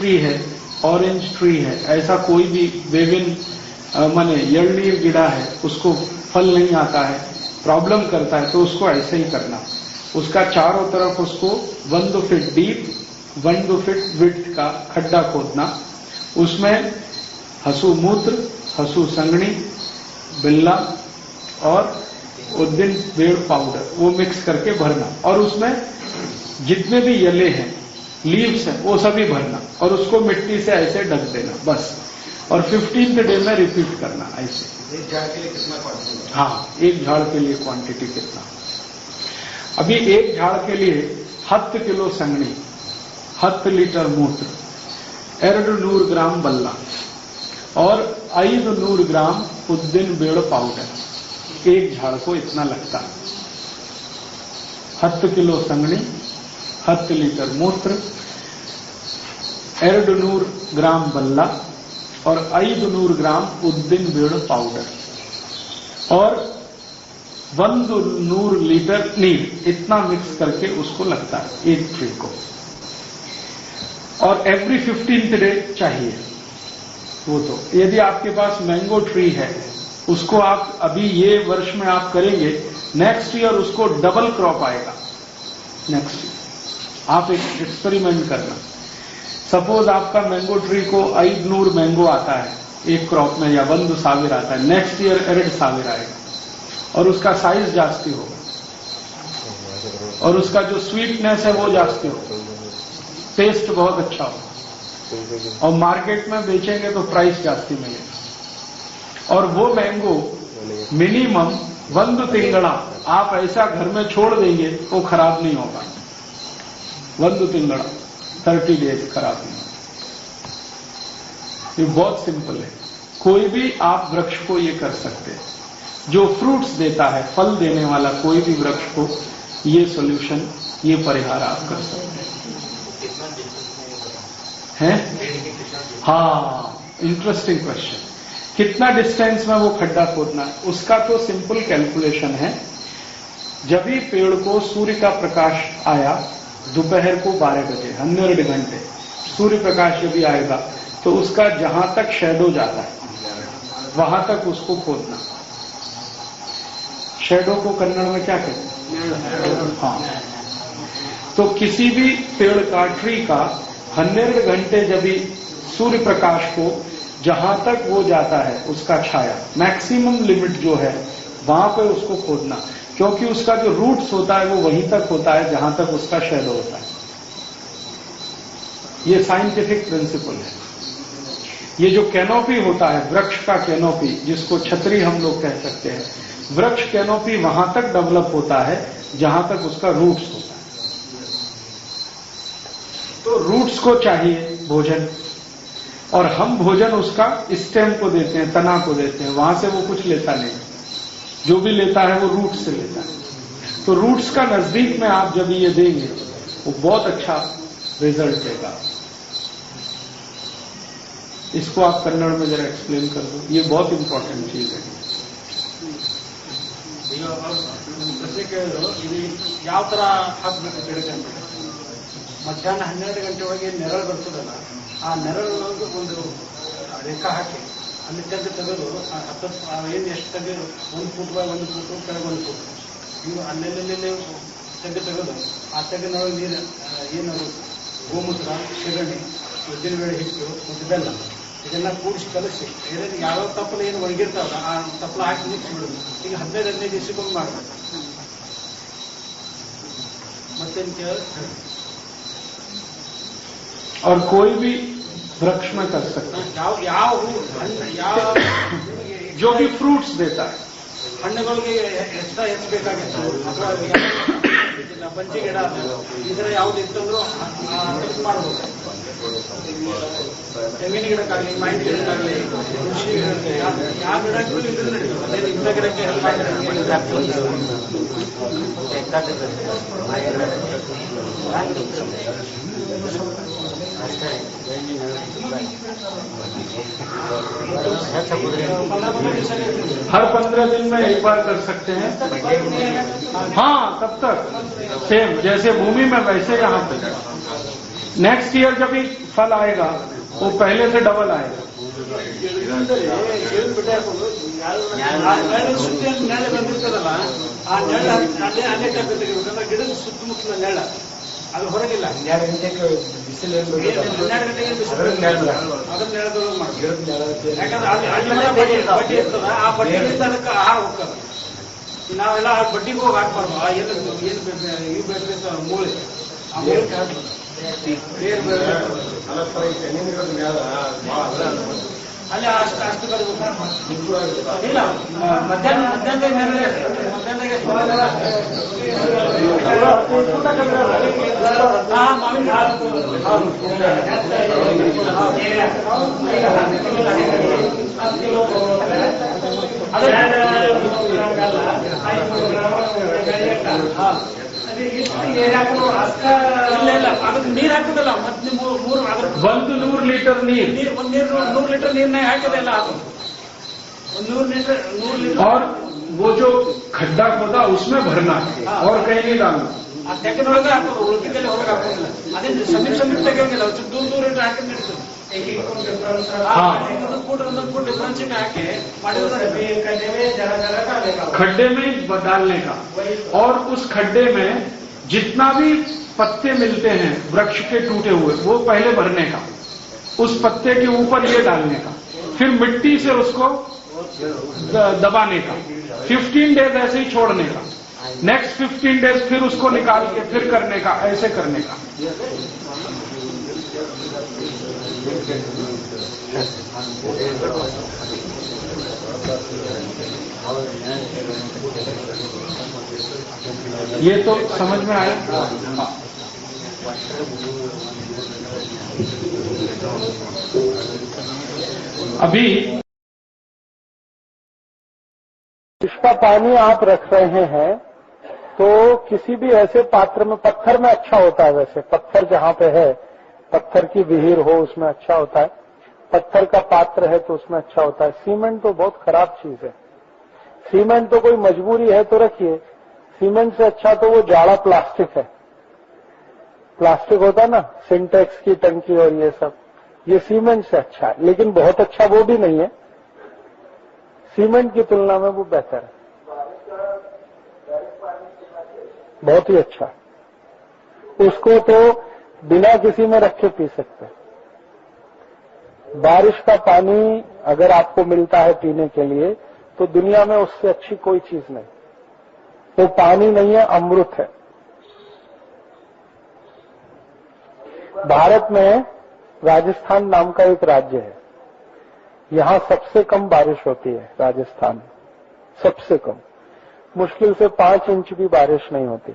Tree है, orange tree है, ऐसा कोई भी बेविन माने यलनीर गिड़ा है, उसको फल नहीं आता है, प्रॉब्लम करता है, तो उसको ऐसे ही करना। उसका चारों तरफ उसको 1 फीट डीप 1 फीट विड्थ का खड्डा खोदना, उसमें हसू मूत्र, हसू संगनी, बिल्ला और उद्दिन बेड़ पाउडर वो मिक्स करके भरना, और उसमें जितने भी यले हैं, लीव्स हैं, वो सभी भरना, और उसको मिट्टी से ऐसे ढक देना बस। और 15th डे में रिपीट करना ऐसे। एक झाड़ के लिए कितना क्वांटिटी? हाँ, एक झाड़ के लिए क्वांटिटी कितना? अभी एक झाड़ के लिए 10 किलो संगनी, 10 लीटर मूत्र, 200 ग्राम बल्ला और 500 ग्राम उद्दिन बेड़ पाउडर, एक झाड़ को इतना लगता है। 10 किलो संगनी, 10 लीटर मूत्र, 200 ग्राम बल्ला और 500 ग्राम उद्दिन बेड़ पाउडर और 100 लीटर नीर, इतना मिक्स करके उसको लगता है एक ट्री को। और एवरी 15th डे चाहिए वो। तो यदि आपके पास मैंगो ट्री है, उसको आप अभी ये वर्ष में आप करेंगे, नेक्स्ट ईयर उसको डबल क्रॉप आएगा। नेक्स्ट ईयर आप एक एक्सपेरिमेंट करना। सपोज आपका मैंगो ट्री को 500 मैंगो आता है एक क्रॉप में, या 1,000 आता है, नेक्स्ट ईयर 2,000 आएगा और उसका साइज जास्ती होगा और उसका जो स्वीटनेस है वो जास्ती होगा, टेस्ट बहुत अच्छा होगा और मार्केट में बेचेंगे तो प्राइस जास्ती मिलेगा। और वो मैंगो मिनिमम 1 तिंगड़ा आप ऐसा घर में छोड़ देंगे वो खराब नहीं होगा। 1 तिंगड़ा 30 डेज खराब नहीं होगा। ये बहुत सिंपल है, कोई भी आप वृक्ष को ये कर सकते हैं। जो फ्रूट्स देता है, फल देने वाला कोई भी वृक्ष को ये सॉल्यूशन, ये परिहार आप कर सकते हैं। हाँ, इंटरेस्टिंग क्वेश्चन। कितना डिस्टेंस में वो खड्डा खोदना है, उसका तो सिंपल कैलकुलेशन है। जब भी पेड़ को सूर्य का प्रकाश आया दोपहर को 12 बजे, 12 घंटे सूर्य प्रकाश यदि आएगा तो उसका जहां तक शैडो जाता है वहां तक उसको खोदना। शैडो को कन्नड़ में क्या कहते हैं? हाँ। तो किसी भी पेड़ का, ट्री का 12 घंटे जब भी सूर्य प्रकाश को जहां तक वो जाता है, उसका छाया मैक्सिमम लिमिट जो है वहां पे उसको खोदना, क्योंकि उसका जो रूट्स होता है वो वहीं तक होता है जहां तक उसका शैडो होता है। ये साइंटिफिक प्रिंसिपल है। ये जो कैनोपी होता है, वृक्ष का कैनोपी, जिसको छतरी हम लोग कह सकते हैं, वृक्ष कैनोपी वहां तक डेवलप होता है जहां तक उसका रूट्स होता है। तो रूट्स को चाहिए भोजन, और हम भोजन उसका स्टेम को देते हैं, तना को देते हैं, वहां से वो कुछ लेता नहीं। जो भी लेता है वो रूट से लेता है। तो रूट्स का नजदीक में आप जब ये देंगे वो बहुत अच्छा रिजल्ट देगा। इसको आप कन्नड़ में जरा एक्सप्लेन कर दो, ये बहुत इंपॉर्टेंट चीज है। ಪ್ರಶ್ನೆ ಕೇಳಿದ್ರು, ಇದು ಯಾವ ತರ ಹಾಕ್ಬೇಕು ಗಿಡಕ್ಕೆ ಅಂತ. ಮಧ್ಯಾಹ್ನ 12 ಗಂಟೆ ಒಳಗೆ ನೆರಳು ಬರ್ತದಲ್ಲ, ಆ ನೆರಳು ಒಂದು ರೇಖಾ ಹಾಕಿ ಅಲ್ಲಿ ತೆಗೆದು ಏನು ಎಷ್ಟು ತೆಗೆದು 1 ಫೂಟ್ ಬೈ 1 ಫೂಟ್ ಕೆಳಗೆ 1 ಫೂಟ್ ನೀವು ಅಲ್ಲೆಲ್ಲೆಲ್ಲೇ ತೆಗೆದು ಆ ತೆಗೆನೊಳಗೆ ನೀರು ಏನು ಗೋಮೂತ್ರ, ಸೆಗಣಿ, ಉದ್ದಿನ ಬೇಳೆ ಹಿಟ್ಟು ಮತ್ತು ಬೆಲ್ಲ ಇದನ್ನ ಕೂಡಿಸಿ ಕಲಸಿ ಯಾವ್ಯಾವ ತಪ್ಪಲು ಏನು ಒಣಗಿರ್ತಾವಲ್ಲ ಆ ತಪ್ಪಲು ಹಾಕಿ ಮಿಕ್ಸ್ ಬಿಡುದು. ಈಗ 15 ದಿವಸಕ್ಕೊಮ್ಮೆ ಮಾಡ್ಬೇಕು. ಮತ್ತೇನು ಕೇಳಿದ್ರೆ और कोई भी वृक्ष में कर सकते हैं, जो भी फ्रूट्स देता है। ಹಣ್ಣುಗಳಿಗೆ ಹೆಚ್ಚು ಬೇಕಾಗುತ್ತೆ ಅಥವಾ ಪಂಚಿ ಗಿಡ ಈ ತರ ಯಾವ್ದು ಇತ್ತಂದ್ರೂ ಮಾಡಬಹುದು. ತೆಂಗಿನ ಗಿಡಕ್ಕಾಗಲಿ, ಮಾವಿನ ಗಿಡಕ್ಕಾಗಲಿ, ಕೃಷಿ ಗಿಡಕ್ಕೆ ಯಾವ ಗಿಡಕ್ಕೂ ಇದ್ರೆ ನಡೀತದೆ. ಅದೇ ಇಂಥ ಗಿಡಕ್ಕೆ ಹೆಲ್ಪ್ हर 15 दिन में एक बार कर सकते हैं। हाँ, तब तक सेम जैसे भूमि में वैसे यहाँ पे नेक्स्ट ईयर जब भी फल आएगा वो पहले से डबल आएगा। ನೆರಳು ಬಂದಿರ್ತದಲ್ಲ ಆ ನೆರಳು ಅಲ್ಲೇ ಅಲ್ಲೇ ಟೆಂಪರ್ ತೆಗಿಬೇಕಂದ್ರೆ ಗಿಡದ ಸುತ್ತಮುತ್ತಲ ನೆರಳು ಅದು ಹೊರಗಿಲ್ಲ. 12 ಗಂಟೆಗೆ ಬಿಸಿಲು 12 ಗಂಟೆಗೆ ಬಿಸಿಲು ಅದನ್ನ ನೆರಳು ಮಾಡ್ತೀವಿ. ಯಾಕಂದ್ರೆ ಅಲ್ಲಿ ಬಡ್ಡಿ ಇರ್ತದ ಆ ಬಡ್ಡಿಯಿಂದ ಅದಕ್ಕೆ ಆಹಾರ ಹೋಗ್ತದೆ. ನಾವೆಲ್ಲ ಆ ಬಡ್ಡಿಗೆ ಹೋಗಿ ಹಾಕ್ಬಾರ್ದು. ಆ ಏನು ಇವು ಬೇಕು ಮೂಳೆ ಆ ಮೂಳೆ ಹಾಕ್ಬಾರ್ದು. ಅಲ್ಲಿ ಅಷ್ಟು ಇಲ್ಲ ಮಧ್ಯಾಹ್ನದ ಮಧ್ಯಾಹ್ನದಾಗೆ ಇಲ್ಲ ಅದಕ್ಕೆ ನೀರು ಹಾಕುದಲ್ಲ. ಮತ್ತೆ 100 ಲೀಟರ್ ನೀರು 100 ಲೀಟರ್ ನೀರ್ನಾಗ ಹಾಕಿದೆ ಎಲ್ಲ ಅದು 100 ಲೀಟರ್ और वो जो खड्डा खोदा उसमें भरना और कहीं नहीं डालना. ಆ ತೆಕ್ಕನೊಳಗೆ ಹಾಕೋದು ಉಳಿದಲ್ಲಿ ಹೊರಗೆ ಹಾಕೋದಿಲ್ಲ. ಅದೇ ಸಮೀಪ ತೆಗಿಯೋಂಗಿಲ್ಲ. ದೂರ ಇಟ್ಟು ಹಾಕಿ ನಡೀತದೆ. ಒಂದೊಂದು ಫುಟ್ ಡಿಫ್ರೆನ್ಸ್ ಹಾಕಿ खड्डे में डालने का और उस खड्डे में जितना भी पत्ते मिलते हैं वृक्ष के टूटे हुए वो पहले भरने का, उस पत्ते के ऊपर ये डालने का, फिर मिट्टी से उसको दबाने का, 15 डेज ऐसे ही छोड़ने का, नेक्स्ट 15 डेज फिर उसको निकाल के फिर करने का, ऐसे करने का. ये तो समझ में आया. अभी इसका पानी आप रख रहे हैं तो किसी भी ऐसे पात्र में, पत्थर में अच्छा होता है. वैसे पत्थर जहाँ पे है, पत्थर की विहीर हो उसमें अच्छा होता है. पत्थर का पात्र है तो उसमें अच्छा होता है. सीमेंट तो बहुत खराब चीज है. सीमेंट तो कोई मजबूरी है तो रखिए. सीमेंट से अच्छा तो वो जाड़ा प्लास्टिक है. प्लास्टिक होता है ना, सिंटेक्स की टंकी और ये सब, ये सीमेंट से अच्छा है. लेकिन बहुत अच्छा वो भी नहीं है. सीमेंट की तुलना में वो बेहतर है, बहुत ही अच्छा. उसको तो बिना किसी में रख के पी सकते हैं. बारिश का पानी अगर आपको मिलता है पीने के लिए तो दुनिया में उससे अच्छी कोई चीज नहीं. वो पानी नहीं है, अमृत है. भारत में राजस्थान नाम का एक राज्य है. यहां सबसे कम बारिश होती है. राजस्थान में सबसे कम, मुश्किल से 5 इंच भी बारिश नहीं होती.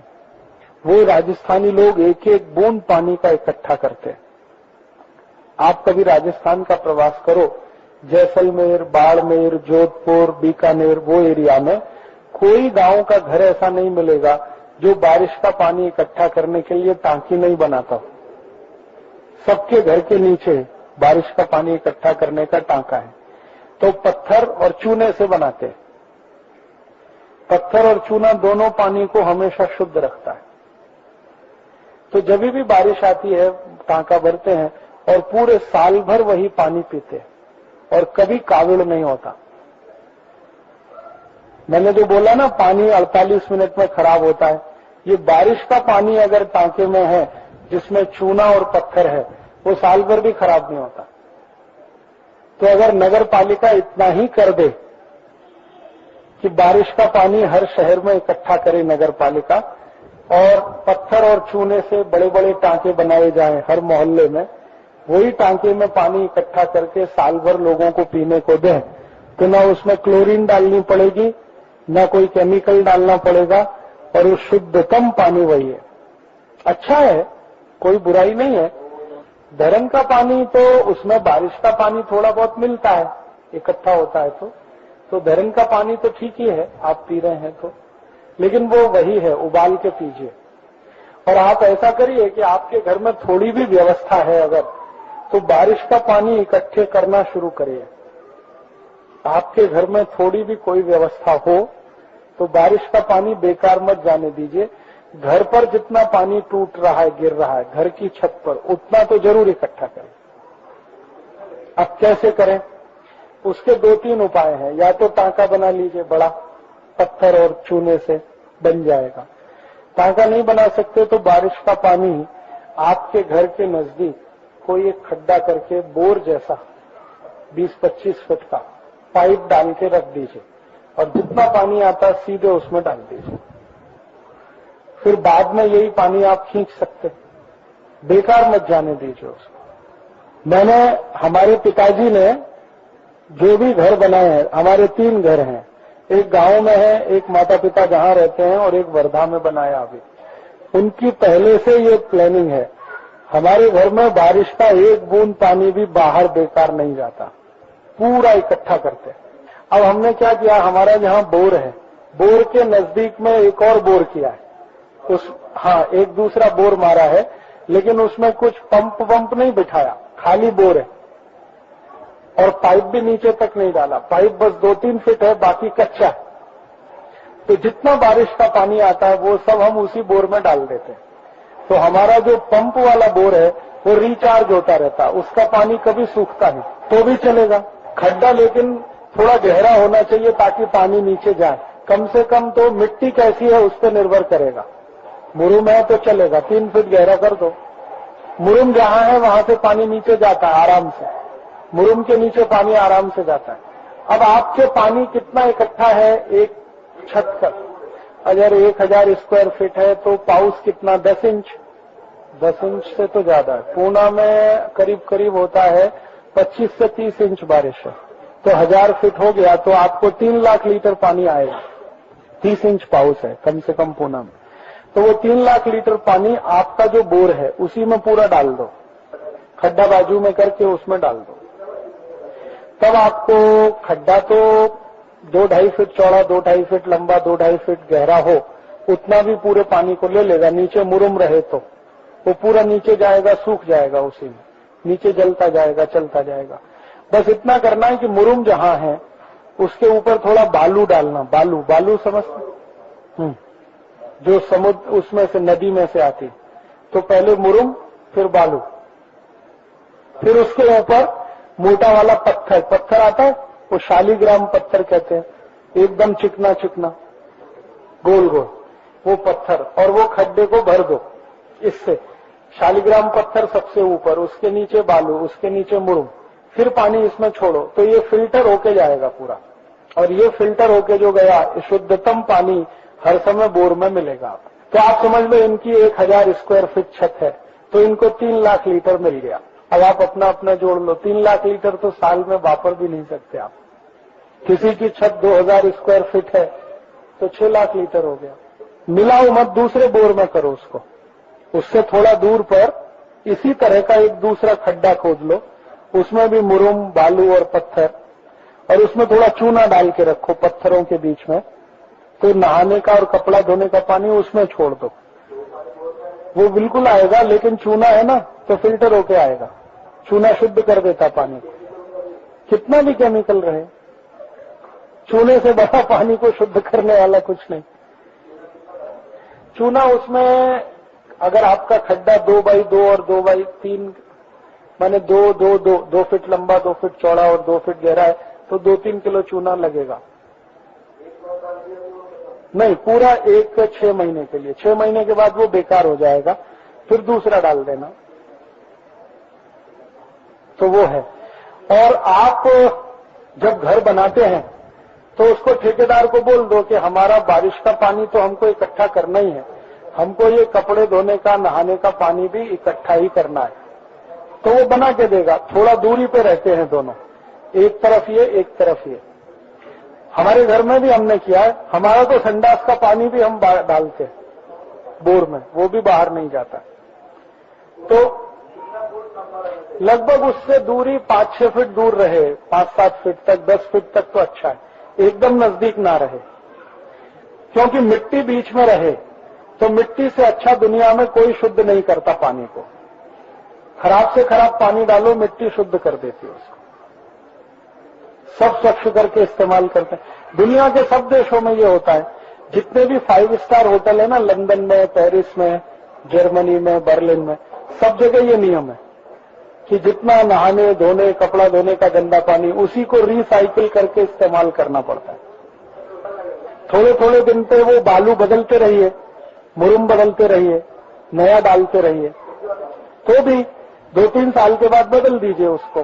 वो राजस्थानी लोग एक एक बूंद पानी का इकट्ठा करते हैं. आप कभी राजस्थान का प्रवास करो, जैसलमेर, बाड़मेर, जोधपुर, बीकानेर, वो एरिया में कोई गांव का घर ऐसा नहीं मिलेगा जो बारिश का पानी इकट्ठा करने के लिए टांकी नहीं बनाता. सबके घर के नीचे बारिश का पानी इकट्ठा करने का टांका है. तो पत्थर और चूने से बनाते हैं. पत्थर और चूना दोनों पानी को हमेशा शुद्ध रखता है. तो जब भी बारिश आती है टांका भरते हैं और पूरे साल भर वही पानी पीते हैं और कभी काविड़ नहीं होता. मैंने जो बोला ना पानी 48 मिनट में खराब होता है, ये बारिश का पानी अगर टांके में है जिसमें चूना और पत्थर है वो साल भर भी खराब नहीं होता. तो अगर नगर पालिका इतना ही कर दे कि बारिश का पानी हर शहर में इकट्ठा करे नगर पालिका, और पत्थर और चूने से बड़े बड़े टांके बनाए जाएं हर मोहल्ले में, वही टांके में पानी इकट्ठा करके साल भर लोगों को पीने को दें, तो ना उसमें क्लोरीन डालनी पड़ेगी, ना कोई केमिकल डालना पड़ेगा, और वो शुद्धतम पानी वही है. अच्छा है, कोई बुराई नहीं है. धरण का पानी तो उसमें बारिश का पानी थोड़ा बहुत मिलता है, इकट्ठा होता है. तो धरण का पानी तो ठीक ही है, आप पी रहे हैं तो, लेकिन वो वही है, उबाल के पीजिए. और आप ऐसा करिए कि आपके घर में थोड़ी भी व्यवस्था है अगर, तो बारिश का पानी इकट्ठे करना शुरू करिए. आपके घर में थोड़ी भी कोई व्यवस्था हो तो बारिश का पानी बेकार मत जाने दीजिए. घर पर जितना पानी टूट रहा है, गिर रहा है घर की छत पर, उतना तो जरूर इकट्ठा करें। अब कैसे करें? उसके 2-3 उपाय हैं। या तो टांका बना लीजिए, बड़ा पत्थर और चूने से बन जाएगा। टांका नहीं बना सकते तो बारिश का पानी आपके घर के नजदीक कोई एक खड्डा करके बोर जैसा 20-25 फुट का पाइप डाल के रख दीजिए और जितना पानी आता है सीधे उसमें डाल दीजिए। फिर बाद में यही पानी आप खींच सकते, बेकार मत जाने दीजिए उसको। मैंने, हमारे पिताजी ने जो भी घर बनाए हैं, हमारे 3 घर हैं, एक गांव में है, एक माता पिता जहां रहते हैं और एक वर्धा में बनाया अभी। उनकी पहले से ये प्लानिंग है। हमारे घर में बारिश का एक बूंद पानी भी बाहर बेकार नहीं जाता, पूरा इकट्ठा करते हैं। अब हमने क्या किया, हमारा जहां बोर है, बोर के नजदीक में एक और बोर किया है। एक दूसरा बोर मारा है, लेकिन उसमें कुछ पंप नहीं बिठाया, खाली बोर है और पाइप भी नीचे तक नहीं डाला। पाइप बस 2-3 फीट है, बाकी कच्चा है। तो जितना बारिश का पानी आता है वो सब हम उसी बोर में डाल देते हैं। तो हमारा जो पंप वाला बोर है वो रिचार्ज होता रहता, उसका पानी कभी सूखता नहीं, तो भी चलेगा। खड्डा लेकिन थोड़ा गहरा होना चाहिए ताकि पानी नीचे जाए। कम से कम तो मिट्टी कैसी है उस पर निर्भर करेगा। मुरुम है तो चलेगा, 3 फीट गहरा कर दो। मुरुम जहां है वहां से पानी नीचे जाता है आराम से, मुरुम के नीचे पानी आराम से जाता है। अब आपके पानी कितना इकट्ठा है एक छत पर? अगर 1000 स्क्वायर फीट है तो पाउस कितना? 10 इंच। 10 इंच से तो ज्यादा है। पूना में करीब करीब होता है 25 से 30 इंच बारिश है, तो 1000 फीट हो गया तो आपको 3 लाख लीटर पानी आएगा। 30 इंच पाउस है कम से कम पूना में, तो वो 3 लाख लीटर पानी आपका जो बोर है उसी में पूरा डाल दो, खड्डा बाजू में करके उसमें डाल दो। तब आपको खड्डा तो 2-2.5 फीट चौड़ा, 2-2.5 फीट लंबा, 2-2.5 फीट गहरा हो, उतना भी पूरे पानी को ले लेगा। नीचे मुरुम रहे तो वो पूरा नीचे जाएगा, सूख जाएगा, उसी में नीचे जलता जाएगा, चलता जाएगा। बस इतना करना है कि मुरुम जहां है उसके ऊपर थोड़ा बालू डालना। बालू समझते? जो समुद्र उसमें से, नदी में से आती, तो पहले मुरुम फिर बालू, फिर उसके ऊपर मोटा वाला पत्थर आता है, वो शालीग्राम पत्थर कहते हैं, एकदम चिकना चिकना गोल गोल वो पत्थर, और वो खड्डे को भर दो इससे। शालीग्राम पत्थर सबसे ऊपर, उसके नीचे बालू, उसके नीचे मुरुम, फिर पानी इसमें छोड़ो तो ये फिल्टर होके जाएगा पूरा। और ये फिल्टर होके जो गया, शुद्धतम पानी हर समय बोर में मिलेगा। तो आप समझ लो इनकी 1000 स्क्वायर फीट छत है तो इनको 3 लाख लीटर मिल गया। अब आप अपना अपना जोड़ लो, 3 लाख लीटर तो साल में वापर भी नहीं सकते आप। किसी की छत 2000 स्क्वायर फीट है तो 6 लाख लीटर हो गया। मिलाओ मत, दूसरे बोर में करो उसको। उससे थोड़ा दूर पर इसी तरह का एक दूसरा खड्डा खोद लो, उसमें भी मुरुम, बालू और पत्थर, और उसमें थोड़ा चूना डाल के रखो पत्थरों के बीच में। तो नहाने का और कपड़ा धोने का पानी उसमें छोड़ दो, वो बिल्कुल आएगा। लेकिन चूना है ना तो फिल्टर होके आएगा, चूना शुद्ध कर देता पानी को, कितना भी केमिकल रहे। चूने से बड़ा पानी को शुद्ध करने वाला कुछ नहीं। चूना उसमें, अगर आपका खड्डा 2x2 और 2x3 माने 2 फीट लंबा, 2 फीट चौड़ा और 2 फीट गहरा है तो 2-3 किलो चूना लगेगा। नहीं, पूरा 6 महीने के लिए। 6 महीने के बाद वो बेकार हो जाएगा, फिर दूसरा डाल देना। तो वो है। और आप जब घर बनाते हैं तो उसको ठेकेदार को बोल दो कि हमारा बारिश का पानी तो हमको इकट्ठा करना ही है, हमको ये कपड़े धोने का, नहाने का पानी भी इकट्ठा ही करना है। तो वो बना के देगा। थोड़ा दूरी पे रहते हैं दोनों, एक तरफ ये, एक तरफ ये। हमारे घर में भी हमने किया है। हमारा तो संडास का पानी भी हम डालते हैं बोर में, वो भी बाहर नहीं जाता। तो लगभग उससे दूरी 5-6 फीट दूर रहे, 5-7 फीट तक, 10 फीट तक तो अच्छा है, एकदम नजदीक ना रहे। क्योंकि मिट्टी बीच में रहे तो मिट्टी से अच्छा दुनिया में कोई शुद्ध नहीं करता पानी को। खराब से खराब पानी डालो, मिट्टी शुद्ध कर देती है उसको। सब स्वच्छ करके इस्तेमाल करते हैं। दुनिया के सब देशों में ये होता है। जितने भी 5 स्टार होटल है ना, लंदन में, पेरिस में, जर्मनी में, बर्लिन में, सब जगह ये नियम है कि जितना नहाने धोने, कपड़ा धोने का गंदा पानी, उसी को रिसाइकिल करके इस्तेमाल करना पड़ता है। थोड़े थोड़े दिन पे वो बालू बदलते रहिए, मुरुम बदलते रहिए, नया डालते रहिए, तो भी 2-3 साल के बाद बदल दीजिए उसको।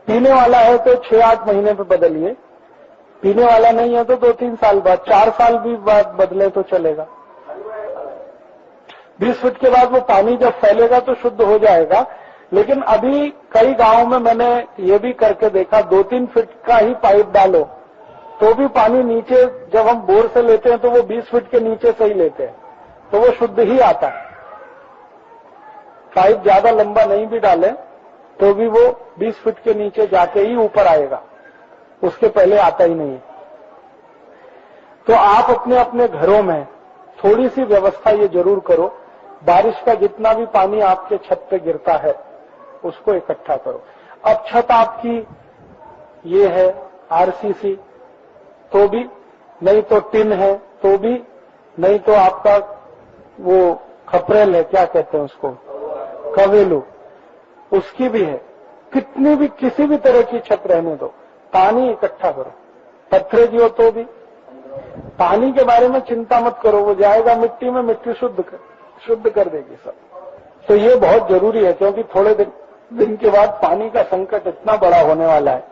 पीने वाला है तो 6-8 महीने पे बदलिए, पीने वाला नहीं है तो 2-3 साल बाद, 4 साल भी बाद बदले तो चलेगा। 20 फीट के बाद वो पानी जब फैलेगा तो शुद्ध हो जाएगा। लेकिन अभी कई गांवों में मैंने ये भी करके देखा, 2-3 फीट का ही पाइप डालो तो भी पानी नीचे, जब हम बोर से लेते हैं तो वो 20 फीट के नीचे से ही लेते हैं, तो वो शुद्ध ही आता है। पाइप ज्यादा लंबा नहीं भी डाले तो भी वो 20 फीट के नीचे जाके ही ऊपर आएगा, उसके पहले आता ही नहीं है। तो आप अपने अपने घरों में थोड़ी सी व्यवस्था ये जरूर करो, बारिश का जितना भी पानी आपके छत पे गिरता है उसको इकट्ठा करो। अब छत आपकी ये है आरसीसी तो भी, नहीं तो टिन है तो भी, नहीं तो आपका वो खपरेल है, क्या कहते हैं उसको, कवेलू, उसकी भी है। कितनी भी किसी भी तरह की छत रहने दो, पानी इकट्ठा करो। पत्थर की हो तो भी पानी के बारे में चिंता मत करो, वो जाएगा मिट्टी में, मिट्टी शुद्ध कर देगी सब। तो ये बहुत जरूरी है, क्योंकि थोड़े दिन के बाद पानी का संकट इतना बड़ा होने वाला है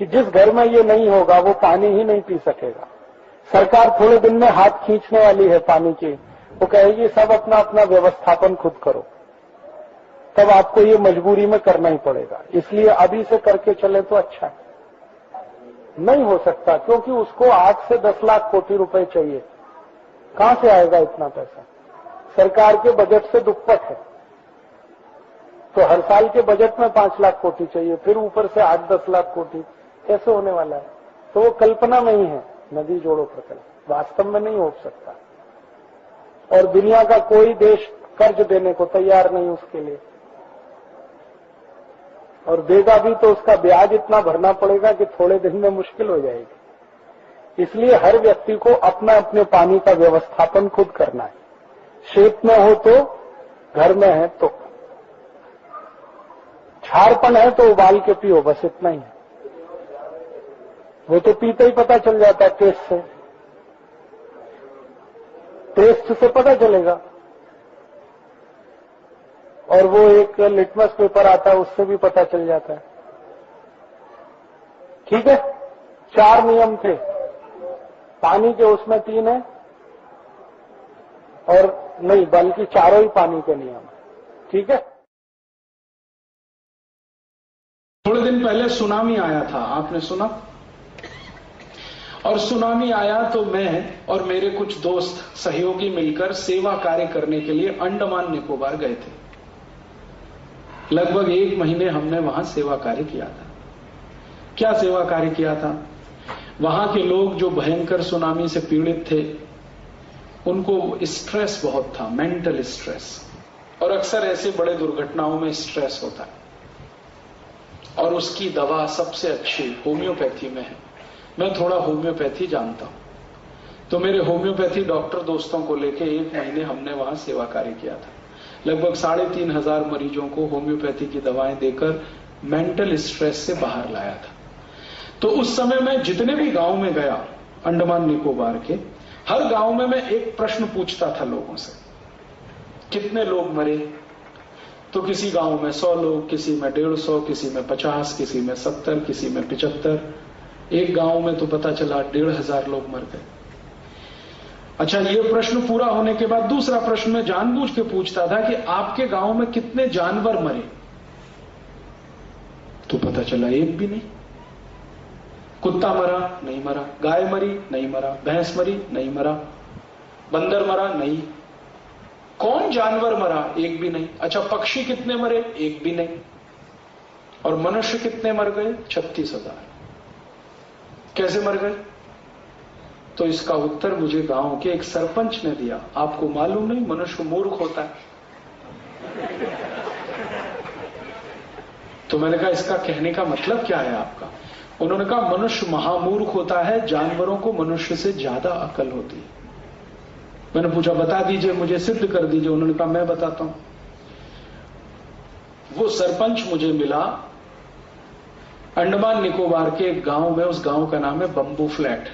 कि जिस घर में ये नहीं होगा वो पानी ही नहीं पी सकेगा। सरकार थोड़े दिन में हाथ खींचने वाली है पानी की, वो कहेगी सब अपना अपना व्यवस्थापन खुद करो, तब आपको ये मजबूरी में करना ही पड़ेगा। इसलिए अभी से करके चले तो अच्छा है। नहीं हो सकता, क्योंकि उसको 8 से 10 लाख कोटी रुपए चाहिए। कहां से आएगा इतना पैसा? सरकार के बजट से दुप्पट है। तो हर साल के बजट में 5 लाख कोटी चाहिए, फिर ऊपर से 8-10 लाख कोटी, कैसे होने वाला है? तो वो कल्पना में ही है, नदी जोड़ो प्रकल्प, वास्तव में नहीं हो सकता। और दुनिया का कोई देश कर्ज देने को तैयार नहीं उसके लिए, और देगा भी तो उसका ब्याज इतना भरना पड़ेगा कि थोड़े दिन में मुश्किल हो जाएगी। इसलिए हर व्यक्ति को अपना अपने पानी का व्यवस्थापन खुद करना है। शेत में हो तो, घर में है तो, छारपन है तो उबाल के पियो, बस इतना ही है। वो तो पीते ही पता चल जाता है टेस्ट से, टेस्ट से पता चलेगा। और वो एक लिटमस पेपर आता है, उससे भी पता चल जाता है। ठीक है, 4 नियम थे, पानी के उसमें 3 है, और नहीं बल्कि चारों ही पानी के नियम है। ठीक है। थोड़े दिन पहले सुनामी आया था, आपने सुना? और सुनामी आया तो मैं और मेरे कुछ दोस्त सहयोगी मिलकर सेवा कार्य करने के लिए अंडमान निकोबार गए थे। लगभग 1 महीने हमने वहां सेवा कार्य किया था। क्या सेवा कार्य किया था? वहां के लोग जो भयंकर सुनामी से पीड़ित थे, उनको स्ट्रेस बहुत था, मेंटल स्ट्रेस, और अक्सर ऐसे बड़े दुर्घटनाओं में स्ट्रेस होता है, और उसकी दवा सबसे अच्छी होम्योपैथी में है। मैं थोड़ा होम्योपैथी जानता हूं, तो मेरे होम्योपैथी डॉक्टर दोस्तों को लेकर 1 महीने हमने वहां सेवा कार्य किया था। लगभग 3,500 मरीजों को होम्योपैथी की दवाएं देकर मेंटल स्ट्रेस से बाहर लाया था। तो उस समय मैं जितने भी गांव में गया अंडमान निकोबार के, हर गांव में मैं एक प्रश्न पूछता था लोगों से, कितने लोग मरे? तो किसी गांव में 100 लोग, किसी में 150, किसी में 50, किसी में 70, किसी में 75। एक गांव में तो पता चला 1,500 लोग मर गए। अच्छा, ये प्रश्न पूरा होने के बाद दूसरा प्रश्न मैं जानबूझ के पूछता था कि आपके गांव में कितने जानवर मरे? तो पता चला एक भी नहीं। कुत्ता मरा? नहीं मरा। गाय मरी? नहीं मरा। भैंस मरी? नहीं मरा। बंदर मरा? नहीं। कौन जानवर मरा? एक भी नहीं। अच्छा, पक्षी कितने मरे? एक भी नहीं। और मनुष्य कितने मर गए? 36,000। कैसे मर गए? तो इसका उत्तर मुझे गांव के एक सरपंच ने दिया। आपको मालूम नहीं, मनुष्य मूर्ख होता है। तो मैंने कहा, इसका कहने का मतलब क्या है आपका? उन्होंने कहा मनुष्य महामूर्ख होता है, जानवरों को मनुष्य से ज्यादा अकल होती है। मैंने पूछा बता दीजिए, मुझे सिद्ध कर दीजिए। उन्होंने कहा मैं बताता हूं। वो सरपंच मुझे मिला अंडमान निकोबार के एक गांव में। उस गांव का नाम है बंबू फ्लैट।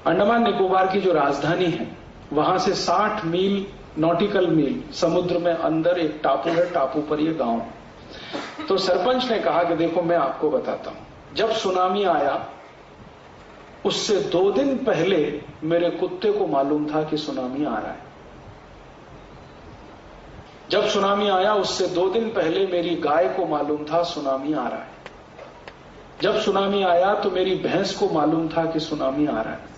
अंडमान निकोबार की जो राजधानी है वहां से 60 मील नॉटिकल मील समुद्र में अंदर एक टापू है, टापू पर यह गांव। तो सरपंच ने कहा कि देखो मैं आपको बताता हूं, जब सुनामी आया उससे 2 दिन पहले मेरे कुत्ते को मालूम था कि सुनामी आ रहा है। जब सुनामी आया उससे 2 दिन पहले मेरी गाय को मालूम था सुनामी आ रहा है। जब सुनामी आया तो मेरी भैंस को मालूम था कि सुनामी आ रहा है।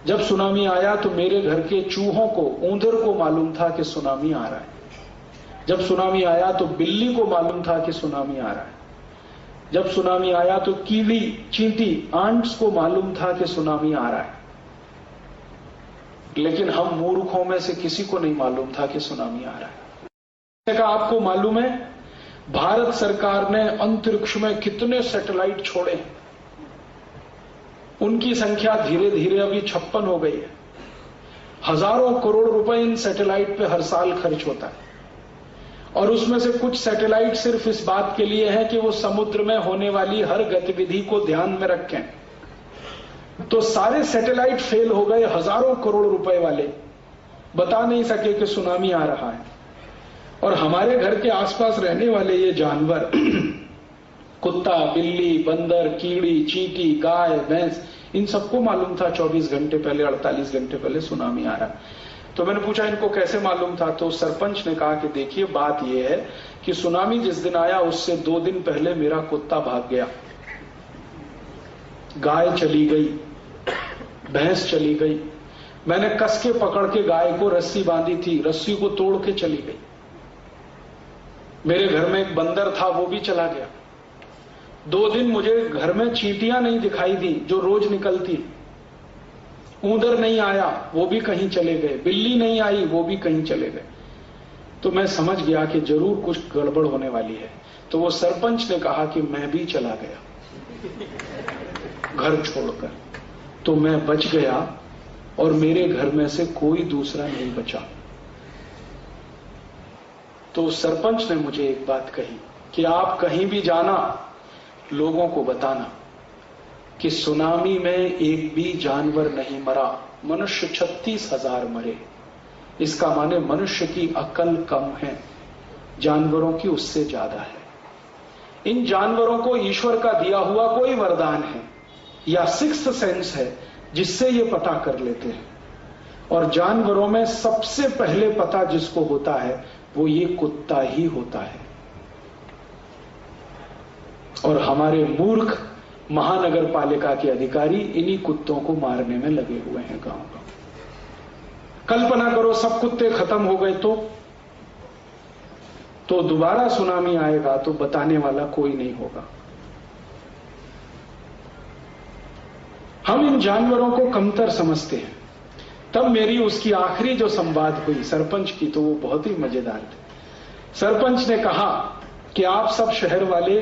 जब सुनामी आया तो मेरे घर के चूहों को, ऊंदर को मालूम था कि सुनामी आ रहा है। जब सुनामी आया तो बिल्ली को मालूम था कि सुनामी आ रहा है। जब सुनामी आया तो कीड़ी, चींटी, आंट्स को मालूम था कि सुनामी आ रहा है। लेकिन हम मूर्खों में से किसी को नहीं मालूम था कि सुनामी आ रहा है। का आपको मालूम है भारत सरकार ने अंतरिक्ष में कितने सैटेलाइट छोड़े? उनकी संख्या धीरे धीरे अभी 56 हो गई है। हजारों करोड़ रुपए इन सैटेलाइट पे हर साल खर्च होता है। और उसमें से कुछ सैटेलाइट सिर्फ इस बात के लिए है कि वो समुद्र में होने वाली हर गतिविधि को ध्यान में रखें। तो सारे सैटेलाइट फेल हो गए, हजारों करोड़ रुपए वाले बता नहीं सके कि सुनामी आ रहा है। और हमारे घर के आसपास रहने वाले ये जानवर कुत्ता, बिल्ली, बंदर, कीड़ी, चींटी, गाय, भैंस, इन सबको मालूम था 24 घंटे पहले, 48 घंटे पहले सुनामी आ रहा है। तो मैंने पूछा इनको कैसे मालूम था? तो सरपंच ने कहा कि देखिए बात यह है कि सुनामी जिस दिन आया उससे 2 दिन पहले मेरा कुत्ता भाग गया, गाय चली गई, भैंस चली गई। मैंने कस के पकड़ के गाय को रस्सी बांधी थी, रस्सी को तोड़ के चली गई। मेरे घर में एक बंदर था, वो भी चला गया। 2 दिन मुझे घर में चींटियां नहीं दिखाई दी जो रोज निकलती। ऊंदर नहीं आया, वो भी कहीं चले गए। बिल्ली नहीं आई, वो भी कहीं चले गए। तो मैं समझ गया कि जरूर कुछ गड़बड़ होने वाली है। तो वो सरपंच ने कहा कि मैं भी चला गया घर छोड़कर। तो मैं बच गया और मेरे घर में से कोई दूसरा नहीं बचा। तो सरपंच ने मुझे एक बात कही कि आप कहीं भी जाना, लोगों को बताना कि सुनामी में एक भी जानवर नहीं मरा, मनुष्य 36,000 मरे। इसका माने मनुष्य की अकल कम है, जानवरों की उससे ज्यादा है। इन जानवरों को ईश्वर का दिया हुआ कोई वरदान है या सिक्स्थ सेंस है जिससे ये पता कर लेते हैं। और जानवरों में सबसे पहले पता जिसको होता है वो ये कुत्ता ही होता है। और हमारे मूर्ख महानगर पालिका के अधिकारी इन्हीं कुत्तों को मारने में लगे हुए हैं गांव गांव। कल्पना करो सब कुत्ते खत्म हो गए तो दोबारा सुनामी आएगा तो बताने वाला कोई नहीं होगा। हम इन जानवरों को कमतर समझते हैं। तब मेरी उसकी आखिरी जो संवाद हुई सरपंच की, तो वो बहुत ही मजेदार थे। सरपंच ने कहा कि आप सब शहर वाले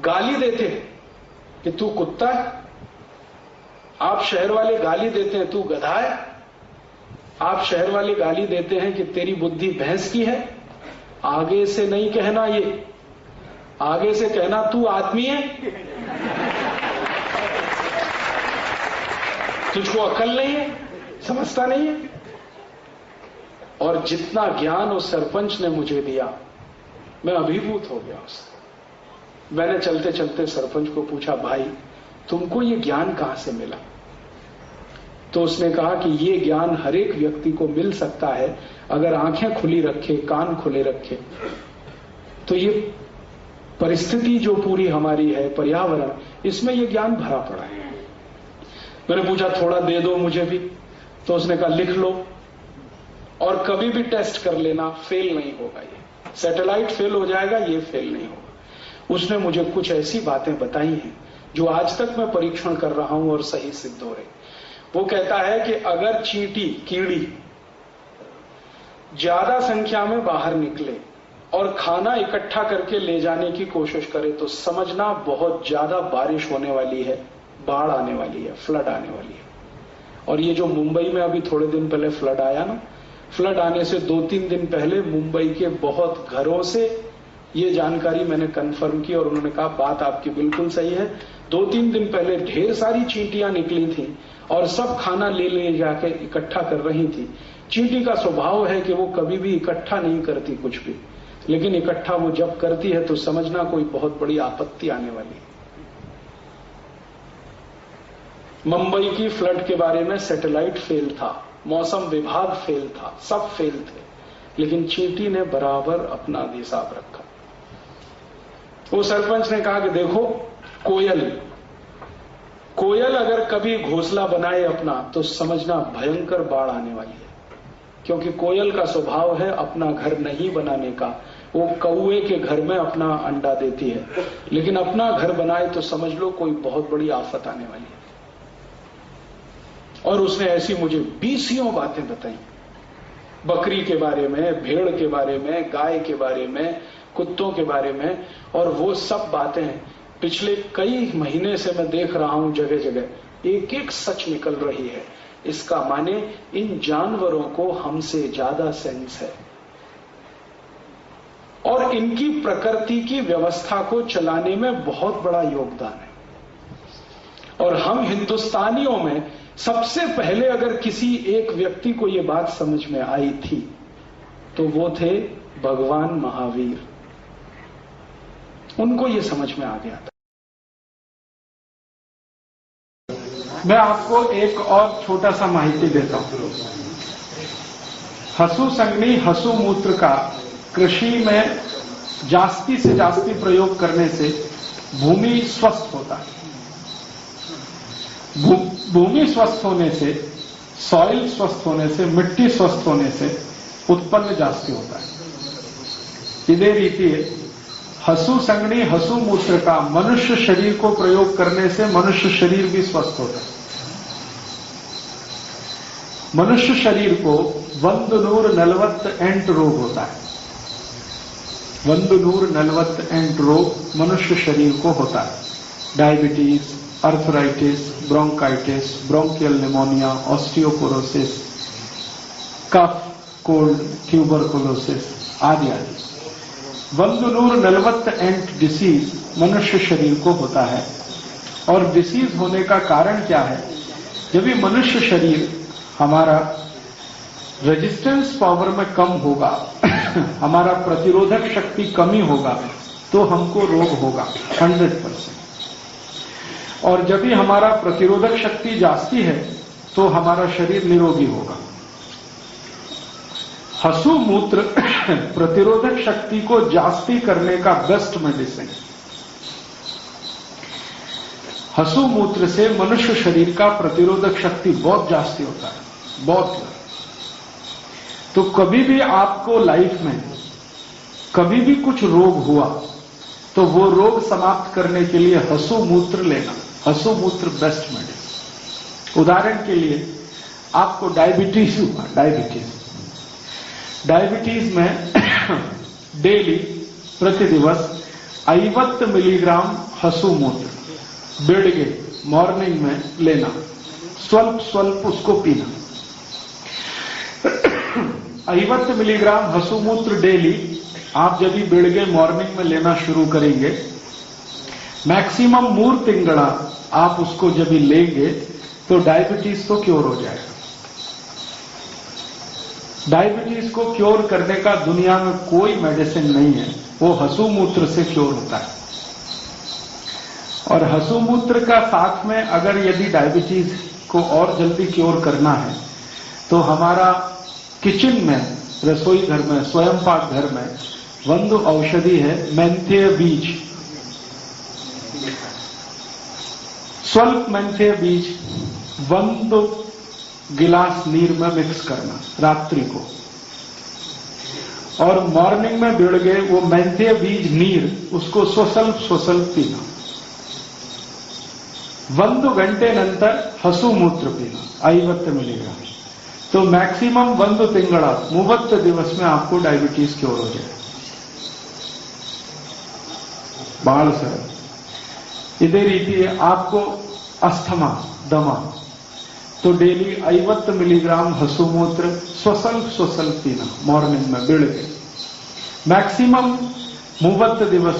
गाली देते हैं कि तू कुत्ता है, आप शहर वाले गाली देते हैं तू गधा है, आप शहर वाले गाली देते हैं कि तेरी बुद्धि भैंस की है। आगे से नहीं कहना, ये आगे से कहना तू आदमी है, तुझको अक्ल नहीं है, समझता नहीं है। और जितना ज्ञान उस सरपंच ने मुझे दिया, मैं अभिभूत हो गया उससे। मैंने चलते चलते सरपंच को पूछा, भाई तुमको ये ज्ञान कहां से मिला? तो उसने कहा कि ये ज्ञान हर एक व्यक्ति को मिल सकता है अगर आंखें खुली रखे, कान खुले रखे। तो ये परिस्थिति जो पूरी हमारी है, पर्यावरण, इसमें ये ज्ञान भरा पड़ा है। मैंने पूछा थोड़ा दे दो मुझे भी। तो उसने कहा लिख लो और कभी भी टेस्ट कर लेना, फेल नहीं होगा। ये सैटेलाइट फेल हो जाएगा, ये फेल नहीं होगा। उसने मुझे कुछ ऐसी बातें बताई हैं जो आज तक मैं परीक्षण कर रहा हूं और सही सिद्ध हो रही। वो कहता है कि अगर चींटी, कीड़ी ज्यादा संख्या में बाहर निकले और खाना इकट्ठा करके ले जाने की कोशिश करे तो समझना बहुत ज्यादा बारिश होने वाली है, बाढ़ आने वाली है, फ्लड आने वाली है। और ये जो मुंबई में अभी थोड़े दिन पहले फ्लड आया ना, फ्लड आने से 2-3 दिन पहले मुंबई के बहुत घरों से ये जानकारी मैंने कंफर्म की और उन्होंने कहा बात आपकी बिल्कुल सही है। 2-3 दिन पहले ढेर सारी चींटियां निकली थी और सब खाना ले जाके इकट्ठा कर रही थी। चींटी का स्वभाव है कि वो कभी भी इकट्ठा नहीं करती कुछ भी, लेकिन इकट्ठा वो जब करती है तो समझना कोई बहुत बड़ी आपत्ति आने वाली है। मुंबई की फ्लड के बारे में सैटेलाइट फेल था, मौसम विभाग फेल था, सब फेल थे, लेकिन चींटी ने बराबर अपना हिसाब रखा। वो सरपंच ने कहा कि देखो कोयल अगर कभी घोंसला बनाए अपना तो समझना भयंकर बाढ़ आने वाली है, क्योंकि कोयल का स्वभाव है अपना घर नहीं बनाने का। वो कौवे के घर में अपना अंडा देती है, लेकिन अपना घर बनाए तो समझ लो कोई बहुत बड़ी आफत आने वाली है। और उसने ऐसी मुझे 20 बातें बताई, बकरी के बारे में, भेड़ के बारे में, गाय के बारे में, कुत्तों के बारे में। और वो सब बातें पिछले कई महीने से मैं देख रहा हूं, जगह जगह एक एक सच निकल रही है। इसका माने इन जानवरों को हमसे ज्यादा सेंस है और इनकी प्रकृति की व्यवस्था को चलाने में बहुत बड़ा योगदान है। और हम हिंदुस्तानियों में सबसे पहले अगर किसी एक व्यक्ति को यह बात समझ में आई थी तो वो थे भगवान महावीर। उनको यह समझ में आ गया था। मैं आपको एक और छोटा सा माहिती देता हूं। हसु संगनी हसु मूत्र का कृषि में जास्ती से जास्ती प्रयोग करने से भूमि स्वस्थ होता है। भूमि स्वस्थ होने से, सॉइल स्वस्थ होने से, मिट्टी स्वस्थ होने से उत्पन्न जास्ती होता है। इधे रीति हसु संगनी हसु मूत्र का मनुष्य शरीर को प्रयोग करने से मनुष्य शरीर भी स्वस्थ होता है। मनुष्य शरीर को 148 रोग होता है। 148 रोग मनुष्य शरीर को होता है। Diabetes, arthritis, bronchitis, bronchial pneumonia, osteoporosis, cough, cold, tuberculosis आदि आदि 148 डिसीज मनुष्य शरीर को होता है। और डिसीज होने का कारण क्या है? जब ये मनुष्य शरीर हमारा रेजिस्टेंस पावर में कम होगा, हमारा प्रतिरोधक शक्ति कमी होगा, तो हमको रोग होगा 100%। और जब भी हमारा प्रतिरोधक शक्ति जास्ती है तो हमारा शरीर निरोगी होगा। हसु मूत्र प्रतिरोधक शक्ति को जास्ती करने का बेस्ट मेडिसिन। हसु मूत्र से मनुष्य शरीर का प्रतिरोधक शक्ति बहुत जास्ती होता है, बहुत। तो कभी भी आपको लाइफ में कभी भी कुछ रोग हुआ तो वो रोग समाप्त करने के लिए हसु मूत्र लेना। हसु मूत्र बेस्ट मेडिसिन। उदाहरण के लिए आपको डायबिटीज हुआ, डायबिटीज में डेली प्रतिदिवस 50 मिलीग्राम हसु मूत्र बेड़गे मॉर्निंग में लेना, स्वल्प स्वल्प उसको पीना। 50 मिलीग्राम हसु मूत्र डेली आप जब भी बेड़गे मॉर्निंग में लेना शुरू करेंगे, मैक्सिमम 3 तिंगड़ा आप उसको जब भी लेंगे तो डायबिटीज तो क्योर हो जाएगा। डायबिटीज को क्योर करने का दुनिया में कोई मेडिसिन नहीं है, वो हसु मूत्र से क्योर होता है। और हसु मूत्र का साथ में अगर यदि डायबिटीज को और जल्दी क्योर करना है तो हमारा किचन में, रसोई घर में, स्वयं पाक घर में ಒಂದು औषधि है मेंथे बीज। स्वल्प मेंथे बीज 1 गिलास नीर में मिक्स करना रात्रि को, और मॉर्निंग में बिड़ गए वो मेंथे बीज नीर उसको स्वस्वल्प पीना। 1 ಗಂಟೆ ನಂತರ ಹಸು ಮೂತ್ರ पीना 50 मिलीग्राम। तो मैक्सिमम 1 ತಿಂಗಳ 30 दिवस में आपको डायबिटीज क्योर हो जाए। ಬಾಳ ಸರ್ ಇದೇ ರೀತಿ आपको अस्थमा दमा तो डेली 50 मिलीग्राम हसुमूत्र स्वसल्प पीना मॉर्निंग में बेळगे मैक्सिमम 30 दिवस